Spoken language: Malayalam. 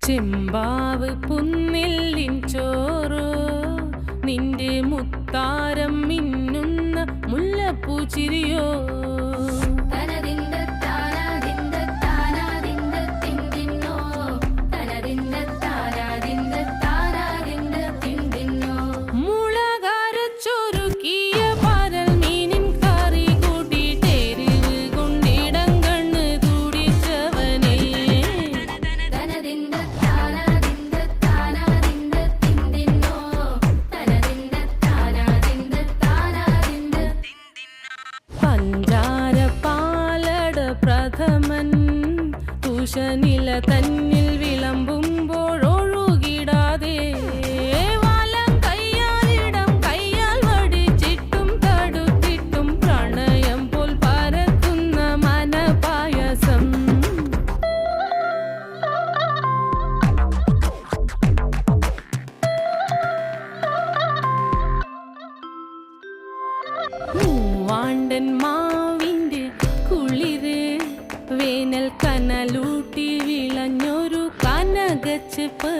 ചെമ്പാവ് പുന്നെല്ലിൻ ചോറോ നിന്റെ മുത്താരം മിന്നുന്ന മുല്ലപ്പൂച്ചിരിയോ പ്രഥമൻ തുഷനില തന്നിൽ വിളമ്പുമ്പോഴൊഴുകിടാതെ വലം കയ്യാലിടം കയ്യാൽ വടിച്ചിട്ടും തടുത്തിട്ടും പ്രണയം പോൽ പരക്കുന്ന മനപായസം മൂവാണ്ടൻ മാവിൻ്റെ കുളിര് വേനൽ കനലൂട്ടി വിളഞ്ഞൊരു കനകച്ചെപ്പ്